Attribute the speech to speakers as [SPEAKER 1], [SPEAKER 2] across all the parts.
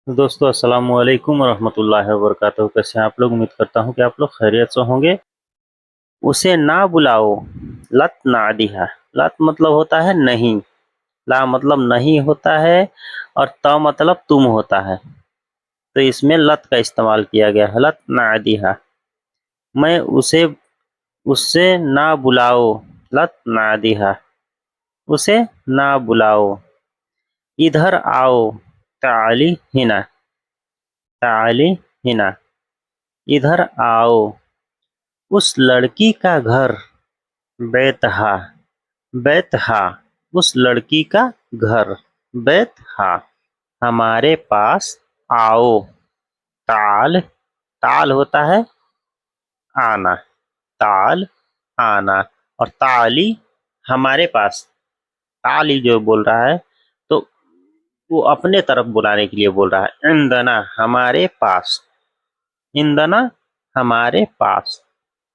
[SPEAKER 1] तो दोस्तों अस्सलाम वालेकुम रहमतुल्लाहि व बरकातहू। कैसे हैं आप लोग? उम्मीद करता हूँ कि आप लोग खैरियत से होंगे। उसे ना बुलाओ, लत नादिहा। लत मतलब होता है नहीं, ला मतलब नहीं होता है, और त मतलब तुम होता है। तो इसमें लत का इस्तेमाल किया गया है, लत नादिहा। मैं उसे उससे ना बुलाओ, लत नादिहा। उसे ना बुलाओ। इधर आओ, ताली हिना। ताली हिना। इधर आओ। उस लड़की का घर बैतहा। बैतहा, उस लड़की का घर बैतहा। हमारे पास आओ। ताल, ताल होता है आना। ताल, आना। और ताली, हमारे पास। ताली जो बोल रहा है, तो वो अपने तरफ बुलाने के लिए बोल रहा है। इंदना, हमारे पास। इंदना, हमारे पास।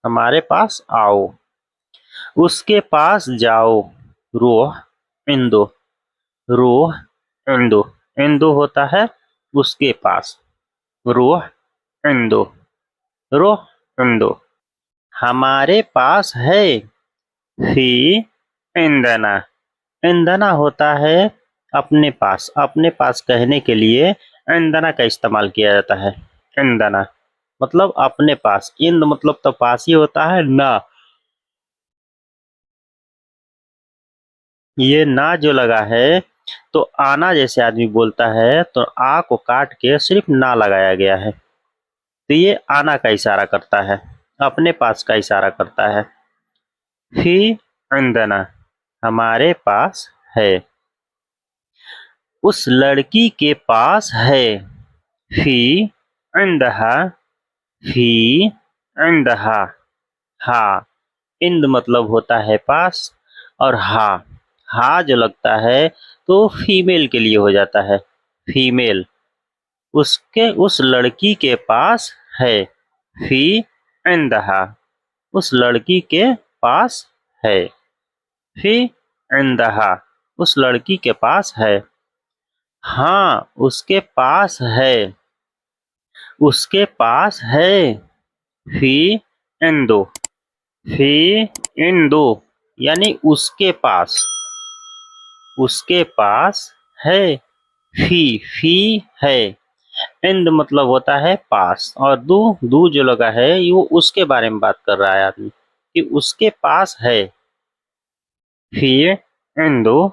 [SPEAKER 1] हमारे पास आओ। उसके पास जाओ। रोह, इंदो। रोह, इंदो। इंदो होता है उसके पास। रोह, इंदो। रोह, इंदो। हमारे पास है। फी, इंदना। इंदना होता है अपने पास। अपने पास कहने के लिए इंदना का इस्तेमाल किया जाता है। इंदना मतलब अपने पास। इंद मतलब तो पास ही होता है ना। ये ना जो लगा है, तो आना जैसे आदमी बोलता है तो आ को काट के सिर्फ ना लगाया गया है। तो ये आना का इशारा करता है, अपने पास का इशारा करता है। फी, इंदना, हमारे पास है। उस लड़की के पास है। फी, इंदहा। फी, इंदहा। हा, इंद मतलब होता है पास, और हा, हा जो लगता है तो फीमेल के लिए हो जाता है। फीमेल। उसके, उस लड़की के पास है। फी, इंदहा। उस लड़की के पास है। फी, इंदहा। उस लड़की के पास है। हाँ, उसके पास है। उसके पास है। फी, इंदो। फी, इंदो, यानी उसके पास। उसके पास है। फी, फी है। इंद मतलब होता है पास, और दू, दू जो लगा है वो उसके बारे में बात कर रहा है आदमी, कि उसके पास है। फी, इंदो।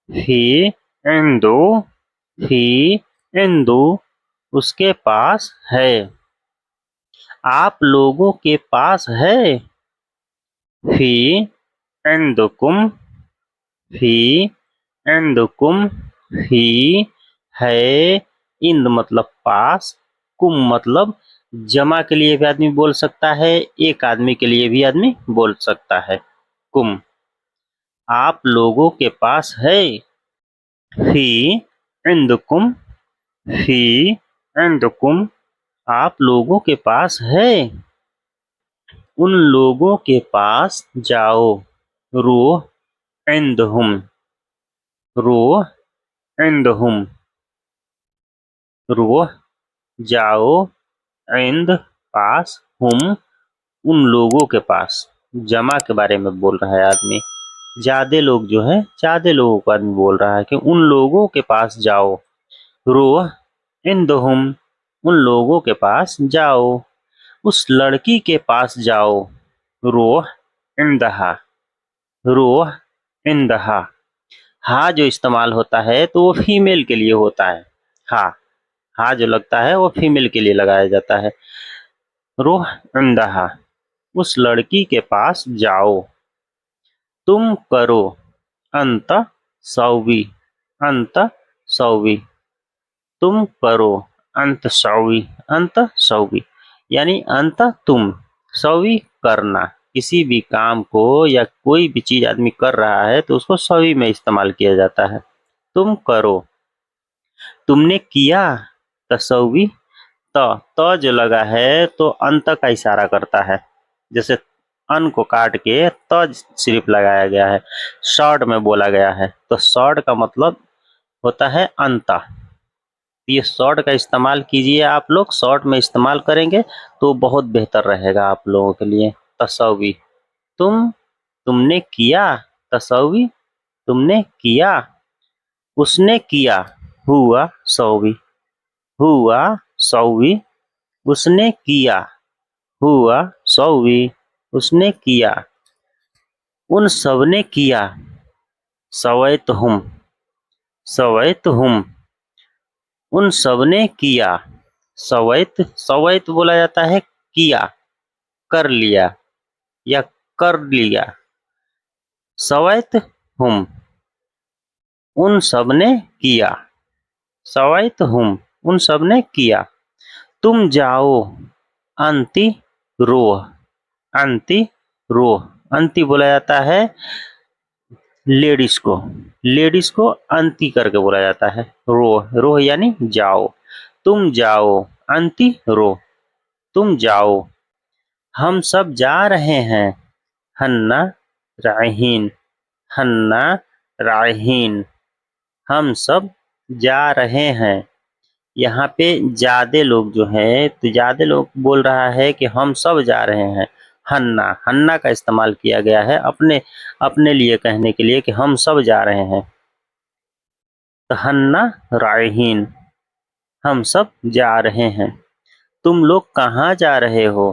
[SPEAKER 1] फी, इंदो। फी, इंदो, उसके पास है। आप लोगों के पास है। फी, इंदुकुम। फी, इंदुकुम। फी है। इंद मतलब पास। कुम मतलब जमा के लिए भी आदमी बोल सकता है, एक आदमी के लिए भी आदमी बोल सकता है। कुम, आप लोगों के पास है। फी, इंदुकुम। फी, इंदुकुम, आप लोगों के पास है। उन लोगों के पास जाओ। रूह, इंदहुम। रूह, इंदहुम। रूह, जाओ। इंद, पास। हुम, उन लोगों के पास। जमा के बारे में बोल रहा है आदमी। ज्यादा लोग जो है, ज्यादा लोगों को आदमी बोल रहा है कि उन लोगों के पास जाओ। रूह, इंदहुम, उन लोगों के पास जाओ। उस लड़की के पास जाओ। रूह, इंदहा। रूह, इंदहा। हा जो इस्तेमाल होता है तो वो फीमेल के लिए होता है। हा, हा जो लगता है वो फीमेल के लिए लगाया जाता है। रूह, इंदहा, उस लड़की के पास जाओ। तुम करो। अंत, सौवी। अंत, सौवी। तुम करो। अंत सौवी। अंत सौवी, यानी अंत तुम, सौवी करना। किसी भी काम को या कोई भी चीज आदमी कर रहा है तो उसको सौवी में इस्तेमाल किया जाता है। तुम करो। तुमने किया। तसौवी। त जो लगा है तो अंत का इशारा करता है। जैसे अन को काट के त सिर्फ लगाया गया है, शॉर्ट में बोला गया है, तो शॉर्ट का मतलब होता है अंत। ये शॉर्ट का इस्तेमाल कीजिए, आप लोग शॉर्ट में इस्तेमाल करेंगे तो बहुत बेहतर रहेगा आप लोगों के लिए। तसव्वी, तुमने किया, तसव्वी तुमने किया, उसने किया, हुआ सौवी, हुआ सौवी, उसने किया, हुआ सौवी, उसने किया, उन सबने किया, सवैतहुम, सवैतहुम, उन सबने किया, सवैत, सवैत बोला जाता है किया, कर लिया या कर लिया, सवैतहुम, उन सबने किया, सवैतहुम, उन सबने किया। तुम जाओ, अंति रोह, अंति रोह, अंति बोला जाता है लेडीज को अंति करके बोला जाता है। रोह, रोह यानी जाओ। तुम जाओ, अंति रोह, तुम जाओ। हम सब जा रहे हैं, हन्ना राहीन, हन्ना राहीन, हम सब जा रहे हैं। यहाँ पे ज्यादा लोग जो है, तो ज्यादा लोग बोल रहा है कि हम सब जा रहे हैं। हन्ना, हन्ना का इस्तेमाल किया गया है अपने अपने लिए कहने के लिए कि हम सब जा रहे हैं। तो हन्ना राहीन, हम सब जा रहे हैं। तुम लोग कहाँ जा रहे हो,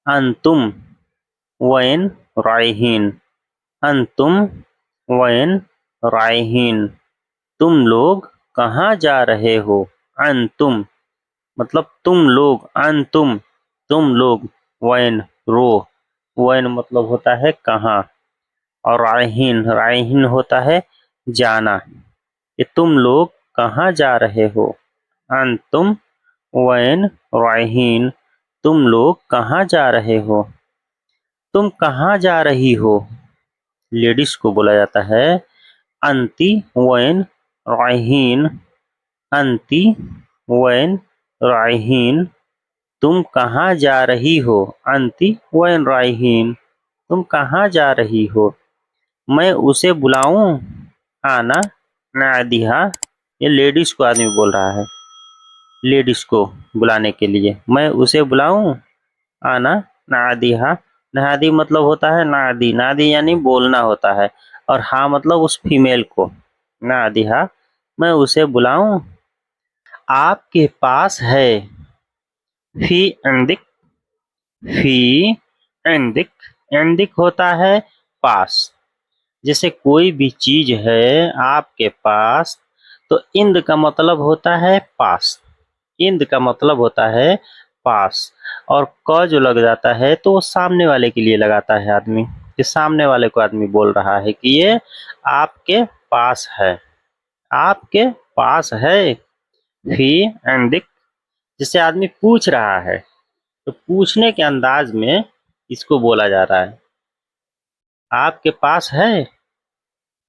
[SPEAKER 1] अंतुम वैन राहीन, अंतुम वैन राहीन, तुम लोग कहाँ जा रहे हो, अंतुम मतलब तुम लोग, अंतुम तुम लोग, वैन रो, वैन मतलब होता है कहाँ, और राहीन, राहीन होता है जाना। ये तुम लोग कहाँ जा रहे हो, अंतुम वैन राहीन, तुम लोग कहाँ जा रहे हो। तुम कहाँ जा रही हो, लेडीज को बोला जाता है अंति वैन राहीन, अंति वैन राहीन, तुम कहाँ जा रही हो, अंति वैन राहीन, तुम कहाँ जा रही हो। मैं उसे बुलाऊं, आना नादिहा, ये लेडीज को आदमी बोल रहा है, लेडीज को बुलाने के लिए। मैं उसे बुलाऊं, आना नादिहा, नादी मतलब होता है नादी, नादी यानी बोलना होता है, और हाँ मतलब उस फीमेल को, नादिहा, मैं उसे बुलाऊं। आपके पास है, फी अंदिक, फी अंदिक, अंदिक होता है पास। जैसे कोई भी चीज है आपके पास, तो इंद का मतलब होता है पास, इंद का मतलब होता है पास, और क जो लग जाता है तो वो सामने वाले के लिए लगाता है आदमी, कि सामने वाले को आदमी बोल रहा है कि ये आपके पास है, आपके पास है। फी एंडिक, जिसे आदमी पूछ रहा है, तो पूछने के अंदाज में इसको बोला जा रहा है, आपके पास है,